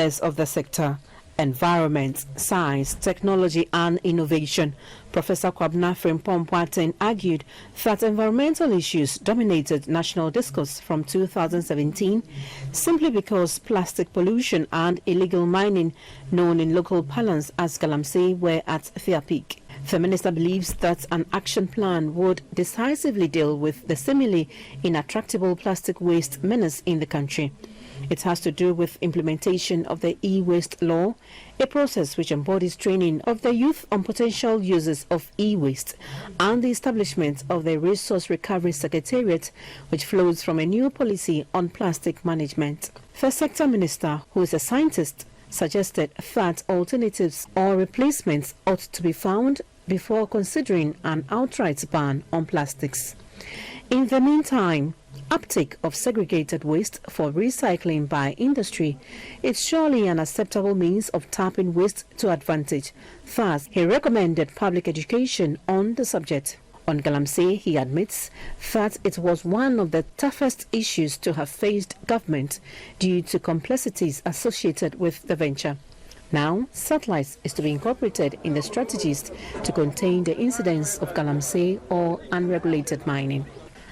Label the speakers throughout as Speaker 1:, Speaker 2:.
Speaker 1: pillars of the sector: environment, science, technology and innovation. Professor Kwabena Frimpong Boateng argued that environmental issues dominated national discourse from 2017 simply because plastic pollution and illegal mining, known in local parlance as galamsey, were at their peak. The minister believes that an action plan would decisively deal with the seemingly intractable plastic waste menace in the country. It has to do with implementation of the e-waste law, a process which embodies training of the youth on potential uses of e-waste, and the establishment of the Resource Recovery Secretariat, which flows from a new policy on plastic management. The sector minister, who is a scientist, suggested that alternatives or replacements ought to be found before considering an outright ban on plastics. In the meantime, uptake of segregated waste for recycling by industry is surely an acceptable means of tapping waste to advantage. Thus, he recommended public education on the subject. On galamsey, he admits that it was one of the toughest issues to have faced government due to complexities associated with the venture. Now, satellites is to be incorporated in the strategies to contain the incidence of galamsey or unregulated mining.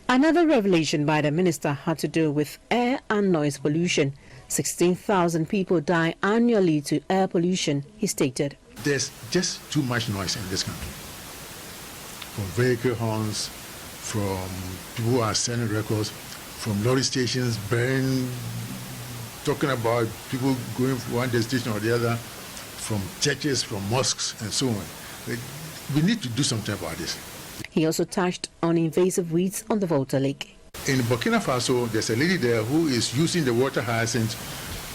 Speaker 1: Another revelation by the minister had to do with air and noise pollution. 16,000 people die annually to air pollution, he stated.
Speaker 2: There's just too much noise in this country. From vehicle horns, from people who are selling records, from lorry stations, talking about people going from one destination or the other, from churches, from mosques, and so on. We need to do something about this.
Speaker 1: He also touched on invasive weeds on the Volta Lake.
Speaker 2: In Burkina Faso, there's a lady there who is using the water hyacinth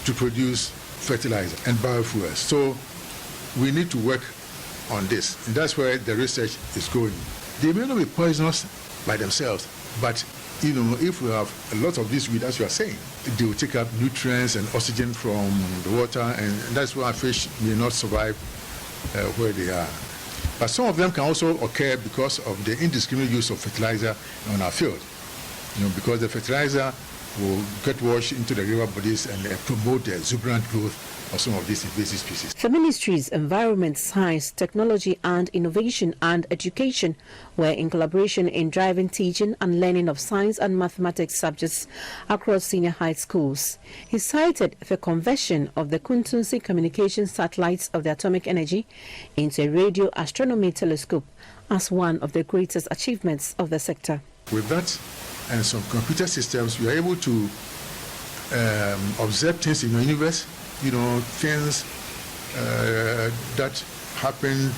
Speaker 2: to produce fertilizer and biofuels. So we need to work on this, and that's where the research is going. They may not be poisonous by themselves, but if we have a lot of this weed, as you are saying, they will take up nutrients and oxygen from the water, and that's why fish may not survive where they are. But some of them can also occur because of the indiscriminate use of fertilizer on our field. Because the fertilizer will get washed into the river bodies and promote the exuberant growth of some of these invasive species.
Speaker 1: The ministry's Environment, Science, Technology and Innovation and Education were in collaboration in driving teaching and learning of science and mathematics subjects across senior high schools. He cited the conversion of the Kuntunsi communication satellites of the atomic energy into a radio astronomy telescope as one of the greatest achievements of the sector.
Speaker 2: With that and some computer systems, we are able to observe things in the universe, things that happened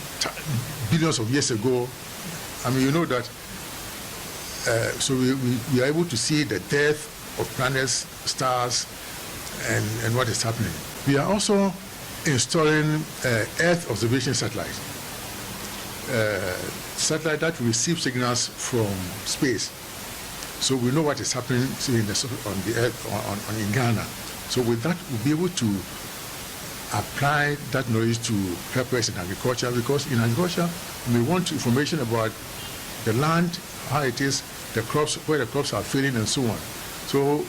Speaker 2: billions of years ago. That. So we are able to see the death of planets, stars, and what is happening. We are also installing Earth observation satellites. Satellite that receive signals from space. So we know what is happening on the Earth, in Ghana. So with that, we'll be able to apply that knowledge to help us in agriculture, because in agriculture, we want information about the land, how it is, the crops, where the crops are failing, and so on. So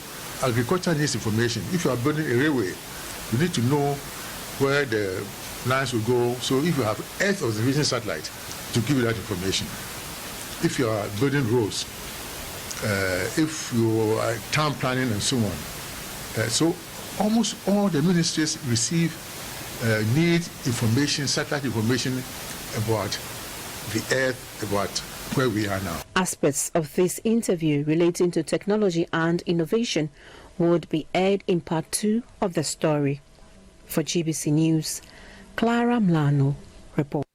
Speaker 2: agriculture needs information. If you are building a railway, you need to know where the lines will go. So if you have Earth observation satellite to give you that information. If you are building roads, if you are town planning and so on. So almost all the ministries receive need information, satellite information about the Earth, about where we are now.
Speaker 1: Aspects of this interview relating to technology and innovation would be aired in part 2 of the story. For GBC News, Clara Mlano reports.